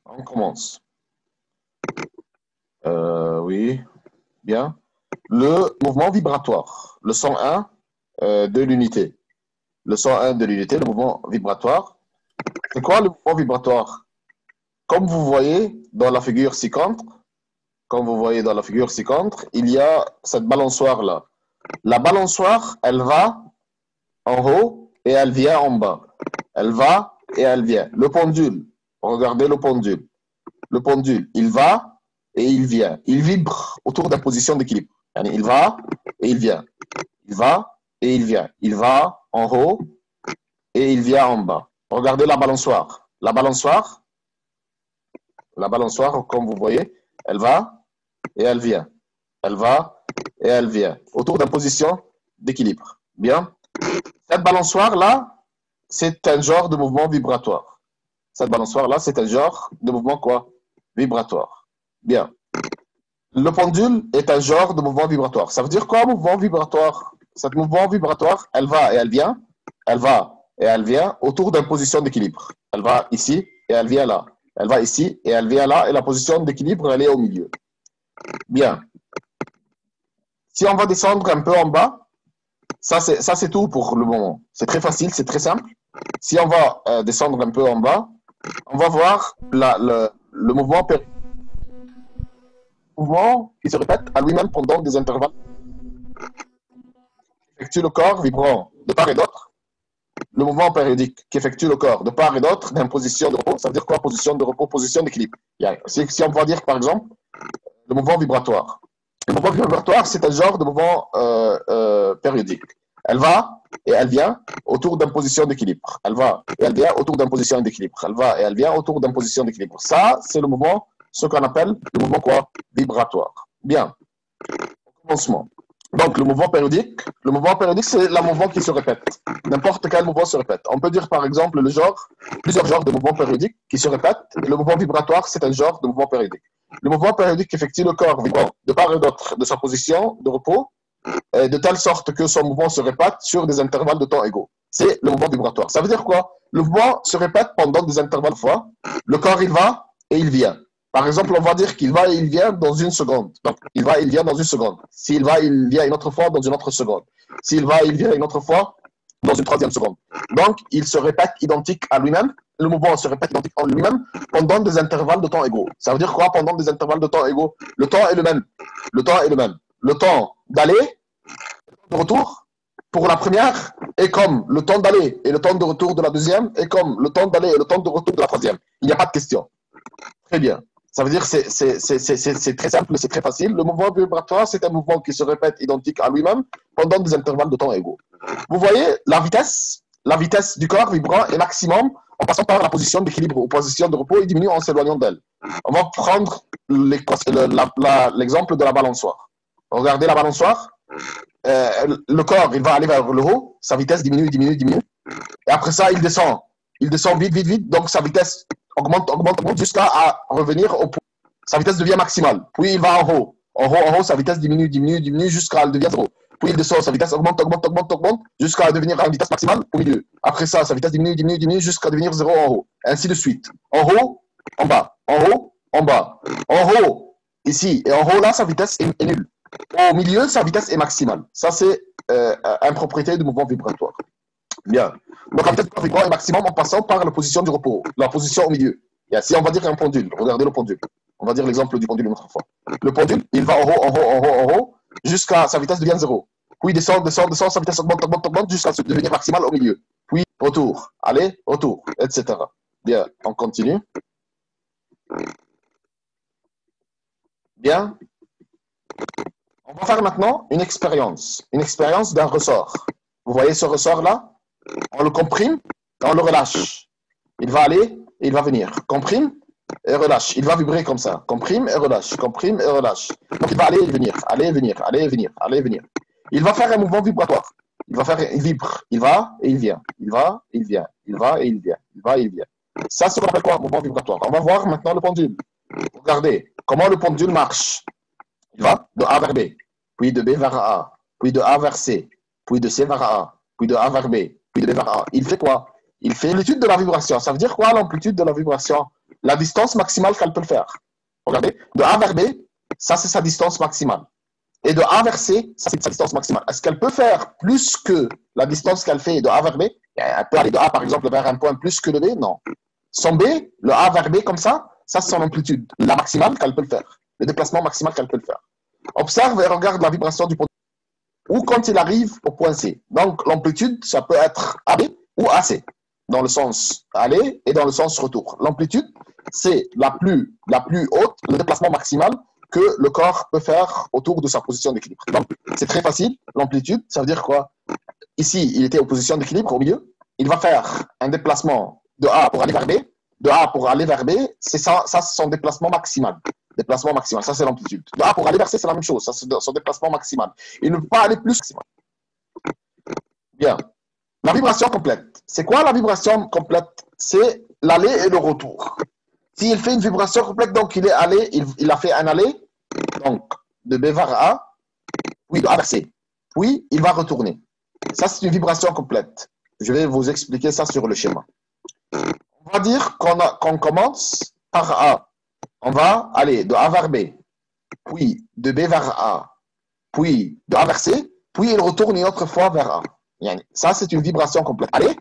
On commence. Oui, bien. Le mouvement vibratoire, le 101 de l'unité. Le 101 de l'unité, le mouvement vibratoire. C'est quoi le mouvement vibratoire? Comme vous voyez dans la figure ci-contre, comme vous voyez dans la figure ci-contre, il y a cette balançoire-là. La balançoire, elle va en haut et elle vient en bas. Elle va et elle vient. Le pendule, regardez le pendule. Le pendule, il va et il vient. Il vibre autour d'une position d'équilibre. Il va et il vient. Il va et il vient. Il va en haut et il vient en bas. Regardez la balançoire. La balançoire, comme vous voyez, elle va et elle vient. Elle va et elle vient. Autour d'une position d'équilibre. Bien. Cette balançoire-là, c'est un genre de mouvement vibratoire. Cette balançoire-là, c'est un genre de mouvement quoi? Vibratoire. Bien. Le pendule est un genre de mouvement vibratoire. Ça veut dire quoi, mouvement vibratoire? Cet mouvement vibratoire, elle va et elle vient. Elle va et elle vient autour d'une position d'équilibre. Elle va ici et elle vient là. Elle va ici et elle vient là. Et la position d'équilibre, elle est au milieu. Bien. Si on va descendre un peu en bas, ça c'est tout pour le moment. C'est très facile, c'est très simple. Si on va descendre un peu en bas, on va voir le mouvement qui se répète à lui-même pendant des intervalles. Effectue le corps vibrant de part et d'autre. Le mouvement périodique qui effectue le corps de part et d'autre d'une position de repos. Ça veut dire quoi, position de repos, position d'équilibre? Si on va dire par exemple le mouvement vibratoire. Le mouvement vibratoire, c'est un genre de mouvement périodique. Elle va et elle vient autour d'une position d'équilibre. Elle va et elle vient autour d'une position d'équilibre. Elle va et elle vient autour d'une position d'équilibre. Ça, c'est le mouvement, ce qu'on appelle le mouvement quoi? Vibratoire. Bien. Commencement. Donc, le mouvement périodique, c'est le mouvement qui se répète. N'importe quel mouvement se répète. On peut dire, par exemple, plusieurs genres de mouvements périodiques qui se répètent. Et le mouvement vibratoire, c'est un genre de mouvement périodique. Le mouvement périodique effectue le corps vibrant de part et d'autre de sa position de repos, de telle sorte que son mouvement se répète sur des intervalles de temps égaux. C'est le mouvement vibratoire. Ça veut dire quoi? Le mouvement se répète pendant des intervalles de fois. Le corps, il va et il vient. Par exemple, on va dire qu'il va et il vient dans une seconde. Donc, il va et il vient dans une seconde. S'il va, il vient une autre fois dans une autre seconde. S'il va, il vient une autre fois dans une troisième seconde. Donc, il se répète identique à lui-même. Le mouvement se répète identique en lui-même pendant des intervalles de temps égaux. Ça veut dire quoi pendant des intervalles de temps égaux? Le temps est le même. Le temps est le même. Le temps d'aller, de retour, pour la première est comme le temps d'aller et le temps de retour de la deuxième est comme le temps d'aller et le temps de retour de la troisième. Il n'y a pas de question. Très bien. Ça veut dire que c'est très simple, c'est très facile. Le mouvement vibratoire, c'est un mouvement qui se répète identique à lui-même pendant des intervalles de temps égaux. Vous voyez, la vitesse du corps vibrant est maximum en passant par la position d'équilibre ou position de repos et diminue en s'éloignant d'elle. On va prendre l'exemple de la balançoire. Regardez la balançoire. Le corps, il va aller vers le haut, sa vitesse diminue. Et après ça, il descend. Il descend vite. Donc sa vitesse augmente jusqu'à revenir au point. Sa vitesse devient maximale. Puis il va en haut. En haut, sa vitesse diminue jusqu'à devenir zéro. Puis il descend, sa vitesse augmente jusqu'à devenir à vitesse maximale au milieu. Après ça, sa vitesse diminue jusqu'à devenir zéro en haut. Ainsi de suite. En haut, en bas. En haut, en bas. En haut, ici. Et en haut, là, sa vitesse est nulle. Au milieu, sa vitesse est maximale. Ça, c'est une propriété du mouvement vibratoire. Bien. Donc, la vitesse du corps vibrant est maximum en passant par la position du repos, la position au milieu. Si on va dire un pendule, regardez le pendule. On va dire l'exemple du pendule une autre fois. Le pendule, il va en haut, jusqu'à sa vitesse devient zéro. Puis il descend, sa vitesse augmente jusqu'à devenir maximale au milieu. Puis retour, aller, retour, etc. Bien, on continue. Bien. On va faire maintenant une expérience d'un ressort. Vous voyez ce ressort-là? On le comprime et on le relâche. Il va aller et il va venir. Comprime et relâche. Il va vibrer comme ça. Comprime et relâche. Comprime et relâche. Donc il va aller et venir. Aller et venir. Aller et venir. Aller et venir. Il va faire un mouvement vibratoire. Il vibre. Il va et il vient. Il va et il vient. Il va et il vient. Il va et il vient. Ça, c'est ce qu'on appelle quoi? Un mouvement vibratoire. On va voir maintenant le pendule. Regardez comment le pendule marche. Il va de A vers B, puis de B vers A, puis de A vers C, puis de C vers A, puis de A vers B, puis de B vers A. Il fait quoi? Il fait l'amplitude de la vibration. Ça veut dire quoi l'amplitude de la vibration? la distance maximale qu'elle peut faire. Regardez, de A vers B, ça c'est sa distance maximale. Et de A vers C, ça c'est sa distance maximale. Est-ce qu'elle peut faire plus que la distance qu'elle fait de A vers B? Elle peut aller de A par exemple vers un point plus que de B? Non. Son B, le A vers B comme ça c'est son amplitude, la maximale qu'elle peut le faire, le déplacement maximal qu'elle peut le faire. Observe et regarde la vibration du pendule. Ou quand il arrive au point C. Donc l'amplitude, ça peut être AB ou AC, dans le sens aller et dans le sens retour. L'amplitude, c'est la plus haute, le déplacement maximal que le corps peut faire autour de sa position d'équilibre. Donc c'est très facile, l'amplitude, ça veut dire quoi? Ici, il était en position d'équilibre au milieu, il va faire un déplacement de A pour aller vers B, de A pour aller vers B, c'est ça c'est son déplacement maximal. Déplacement maximal, ça c'est l'amplitude. De A pour aller vers C, c'est la même chose, ça c'est son déplacement maximal. Il ne peut pas aller plus maximal. Bien. La vibration complète. C'est quoi la vibration complète? C'est l'aller et le retour. S'il fait une vibration complète, donc il est allé, il a fait un aller, donc de B vers A, puis de A vers C. Puis il va retourner. Ça c'est une vibration complète. Je vais vous expliquer ça sur le schéma. On va dire qu'on commence par A. On va aller de A vers B, puis de B vers A, puis de A vers C, puis il retourne une autre fois vers A. Ça, c'est une vibration complète. Aller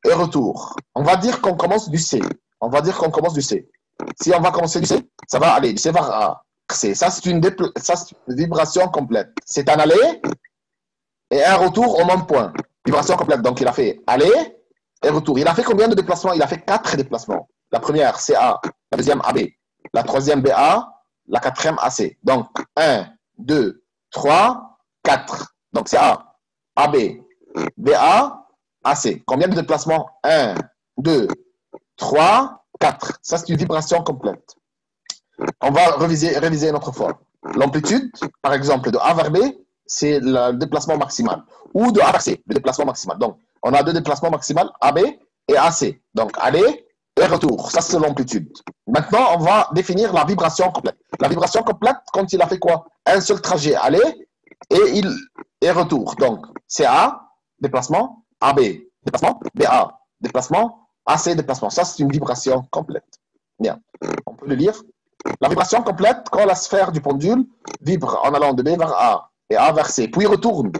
et retour. On va dire qu'on commence du C. On va dire qu'on commence du C. Si on va commencer du C, ça va aller du C vers A. C. Ça, c'est une vibration complète. C'est un aller et un retour au même point. Vibration complète. Donc, il a fait aller et retour. Il a fait combien de déplacements? Il a fait 4 déplacements. La première, CA. La deuxième, AB. La troisième, BA. La quatrième, AC. Donc, 1, 2, 3, 4. Donc, c'est A, AB, BA, AC. Combien de déplacements? 1, 2, 3, 4. Ça, c'est une vibration complète. On va réviser une autre fois. L'amplitude, par exemple, de A vers B, c'est le déplacement maximal. Ou de A vers C, le déplacement maximal. Donc, on a 2 déplacements maximaux, AB et AC. Donc, aller et retour. Ça, c'est l'amplitude. Maintenant, on va définir la vibration complète. La vibration complète, quand il a fait quoi? Un seul trajet, aller et retour. Donc, CA, déplacement, AB, déplacement, BA, déplacement, AC, déplacement. Ça, c'est une vibration complète. Bien. On peut le lire. La vibration complète, quand la sphère du pendule vibre en allant de B vers A et A vers C, puis retourne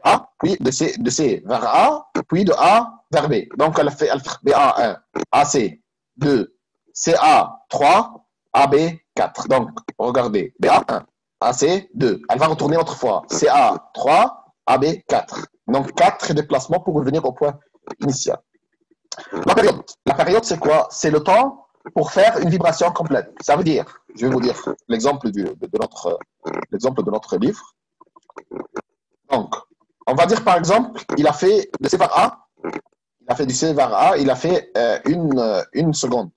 A, puis de C vers A, puis de A vers B. Donc, elle fait BA 1, AC 2, CA 3, AB 4. Donc, regardez, BA 1, AC 2. Elle va retourner une autre fois. CA 3, AB 4. Donc, 4 déplacements pour revenir au point initial. La période, c'est quoi? C'est le temps pour faire une vibration complète. Ça veut dire, je vais vous dire l'exemple de notre livre. Donc, on va dire par exemple, il a fait de C vers A, il a fait du C vers A, il a fait une seconde.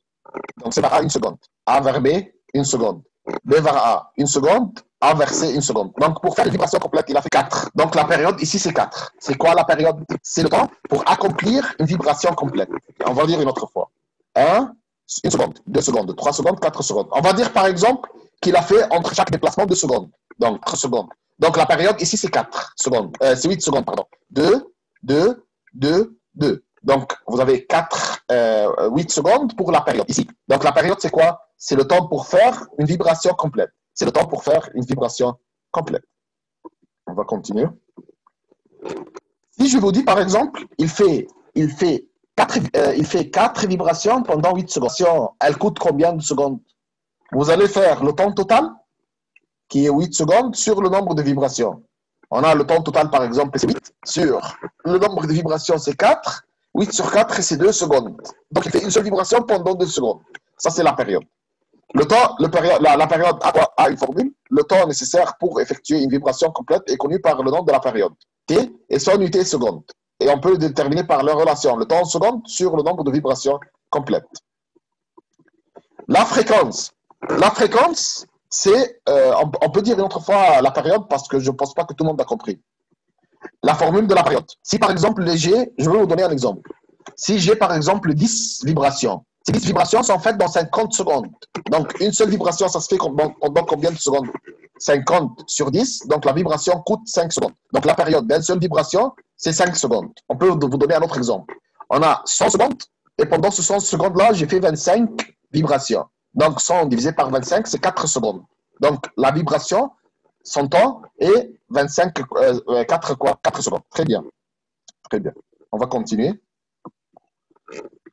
Donc, C vers A, une seconde. A vers B, une seconde. B vers A, une seconde. A vers C, une seconde. Donc, pour faire une vibration complète, il a fait 4. Donc, la période, ici, c'est 4. C'est quoi la période? C'est le temps pour accomplir une vibration complète. On va dire une autre fois. 1, 1 seconde, 2 secondes, 3 secondes, 4 secondes. On va dire, par exemple, qu'il a fait entre chaque déplacement 2 secondes. Donc, 4 secondes. Donc, la période, ici, c'est 4 secondes. C'est 8 secondes, pardon. 2, 2, 2, 2. Donc, vous avez 8 secondes pour la période, ici. Donc, la période, c'est quoi? C'est le temps pour faire une vibration complète. C'est le temps pour faire une vibration complète. On va continuer. Si je vous dis, par exemple, il fait 4 vibrations pendant 8 secondes. Elle coûte combien de secondes? Vous allez faire le temps total, qui est 8 secondes, sur le nombre de vibrations. On a le temps total, par exemple, c'est 8. Sur le nombre de vibrations, c'est 4. 8 sur 4, c'est 2 secondes. Donc, il fait une seule vibration pendant 2 secondes. Ça, c'est la période. La période a une formule. Le temps nécessaire pour effectuer une vibration complète est connu par le nom de la période. T et son unité seconde. Et on peut le déterminer par leur relation, le temps en secondes sur le nombre de vibrations complètes. La fréquence. La fréquence, c'est, on peut dire une autre fois la période parce que je ne pense pas que tout le monde a compris. La formule de la période. Si par exemple, je vais vous donner un exemple. Si j'ai par exemple 10 vibrations, ces 10 vibrations sont faites dans 50 secondes. Donc, une seule vibration, ça se fait pendant combien de secondes? 50 sur 10, donc la vibration coûte 5 secondes. Donc, la période d'une seule vibration, c'est 5 secondes. On peut vous donner un autre exemple. On a 100 secondes, et pendant ces 100 secondes-là, j'ai fait 25 vibrations. Donc 100 divisé par 25, c'est 4 secondes. Donc la vibration, son temps est 25, 4 quoi? 4 secondes. Très bien. Très bien. On va continuer.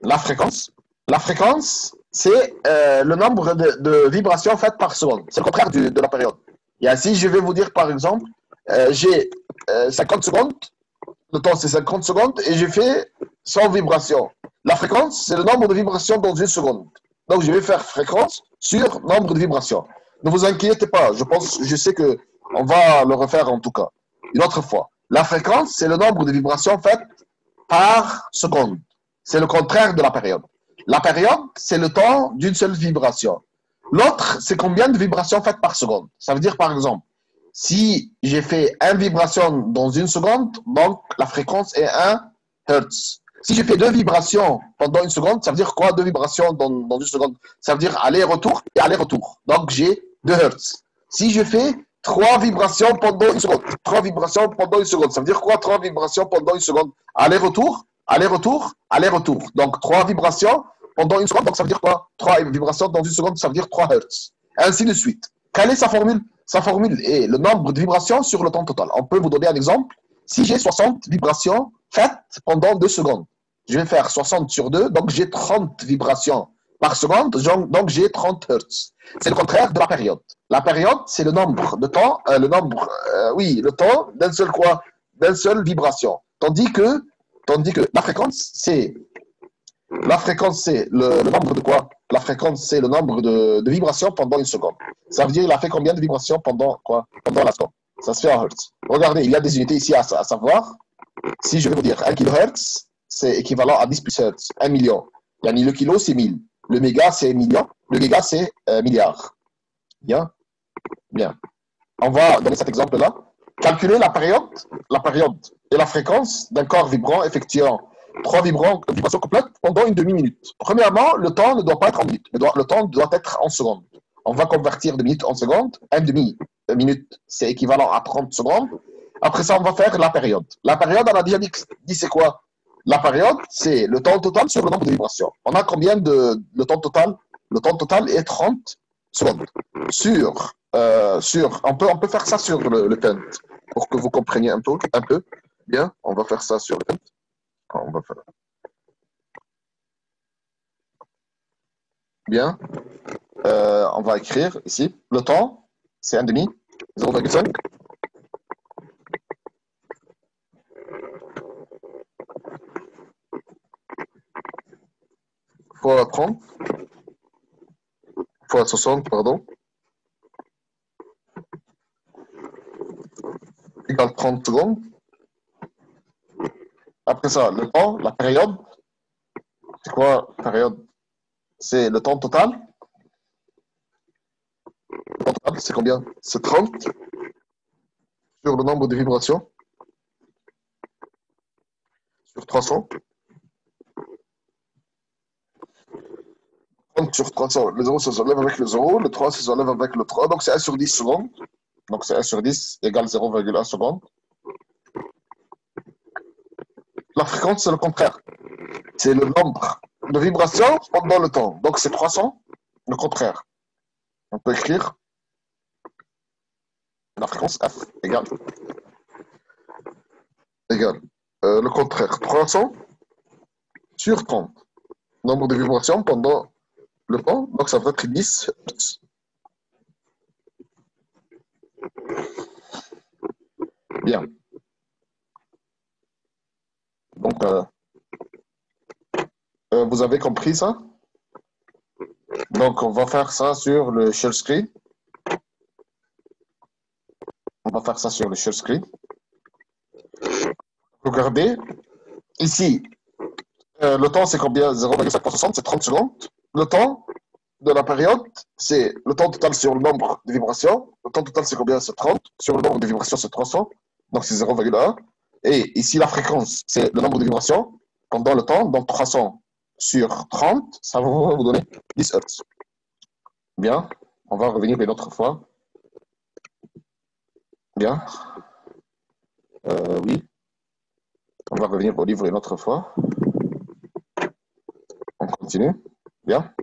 La fréquence. La fréquence, c'est le nombre de vibrations faites par seconde. C'est le contraire de la période. Et ainsi, je vais vous dire, par exemple, j'ai 50 secondes, le temps c'est 50 secondes, et j'ai fait 100 vibrations. La fréquence, c'est le nombre de vibrations dans une seconde. Donc, je vais faire fréquence sur nombre de vibrations. Ne vous inquiétez pas, je sais que on va le refaire en tout cas. Une autre fois. La fréquence, c'est le nombre de vibrations faites par seconde. C'est le contraire de la période. La période, c'est le temps d'une seule vibration. L'autre, c'est combien de vibrations faites par seconde. Ça veut dire, par exemple, si j'ai fait une vibration dans une seconde, donc la fréquence est 1 Hertz. Si j'ai fait 2 vibrations pendant une seconde, ça veut dire quoi 2 vibrations dans une seconde? Ça veut dire aller-retour et aller-retour. Donc j'ai 2 Hertz. Si je fais 3 vibrations pendant une seconde, 3 vibrations pendant une seconde, ça veut dire quoi 3 vibrations pendant une seconde? Aller-retour, aller-retour, aller-retour. Donc 3 vibrations pendant une seconde, donc ça veut dire quoi 3 vibrations dans une seconde, ça veut dire 3 Hertz. Ainsi de suite. Quelle est sa formule? Sa formule est le nombre de vibrations sur le temps total. On peut vous donner un exemple. Si j'ai 60 vibrations faites pendant 2 secondes, je vais faire 60 sur 2, donc j'ai 30 vibrations par seconde, donc j'ai 30 Hertz. C'est le contraire de la période. La période, c'est le nombre de temps, le temps d'un seul quoi, d'une seule vibration. Tandis que la fréquence, c'est le nombre de quoi? La fréquence, c'est le nombre de vibrations pendant une seconde. Ça veut dire il a fait combien de vibrations pendant quoi? Pendant la seconde. Ça se fait en Hertz. Regardez, il y a des unités ici à savoir. Si je vais vous dire 1 kHz, c'est équivalent à 10 plus Hertz, 1 million. Yani le kilo, c'est 1000. Le méga, c'est million. Le giga, c'est milliard. Bien? Bien. On va donner cet exemple-là. Calculer la période et la fréquence d'un corps vibrant effectuant 3 vibrations complètes pendant une demi-minute. Premièrement, le temps ne doit pas être en minutes. Le temps doit être en secondes. On va convertir de minutes en secondes. Un demi-minute, c'est équivalent à 30 secondes. Après ça, on va faire la période. La période, on a déjà dit c'est quoi? La période, c'est le temps total sur le nombre de vibrations. On a combien le temps total? Le temps total est 30 secondes. On peut faire ça sur le Paint pour que vous compreniez un peu. Bien, on va faire ça sur le Paint. On va faire. Bien. On va écrire ici. Le temps, c'est 1,5, 0,5. Fois 30. Fois 60, pardon. Égale 30 secondes. Après ça, le temps, la période. C'est quoi la période? C'est le temps total. Le temps total, c'est combien? C'est 30 sur le nombre de vibrations. Sur 300. 30 sur 300. Le 0, ça s'enlève avec le 0. Le 3, ça s'enlève avec le 3. Donc, c'est 1 sur 10 secondes. Donc, c'est 1 sur 10 égale 0,1 seconde. La fréquence, c'est le contraire. C'est le nombre de vibrations pendant le temps. Donc, c'est 300, le contraire. On peut écrire la fréquence F égale le contraire, 300 sur 30. Nombre de vibrations pendant le temps, donc ça va être 10 Hz. Bien. Donc, vous avez compris ça? Donc, on va faire ça sur le share screen. On va faire ça sur le share screen. Regardez, ici, le temps, c'est combien? 0,560, c'est 30 secondes. Le temps de la période, c'est le temps total sur le nombre de vibrations. Le temps total, c'est combien? C'est 30. Sur le nombre de vibrations, c'est 300. Donc, c'est 0,1. Et ici, la fréquence, c'est le nombre de vibrations pendant le temps. Donc, 300 sur 30, ça va vous donner 10 Hz. Bien. On va revenir une autre fois. Bien. Oui. On va revenir au livre une autre fois. On continue. Bien.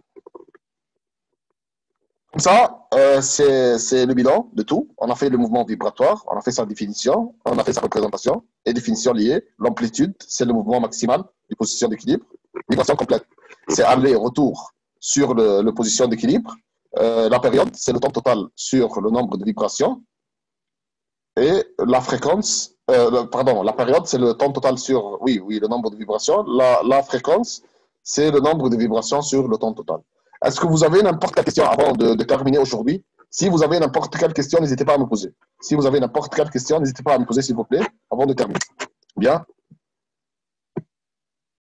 Ça, c'est le bilan de tout. On a fait le mouvement vibratoire, on a fait sa définition, on a fait sa représentation et définition liée. L'amplitude, c'est le mouvement maximal du position d'équilibre. Vibration complète, c'est aller-retour sur le position d'équilibre. La période, c'est le temps total sur le nombre de vibrations. Et la fréquence, pardon, la période, c'est le temps total sur, oui, le nombre de vibrations. La fréquence, c'est le nombre de vibrations sur le temps total. Est-ce que vous avez n'importe quelle question avant de terminer aujourd'hui? Si vous avez n'importe quelle question, n'hésitez pas à me poser. Si vous avez n'importe quelle question, n'hésitez pas à me poser, s'il vous plaît, avant de terminer. Bien?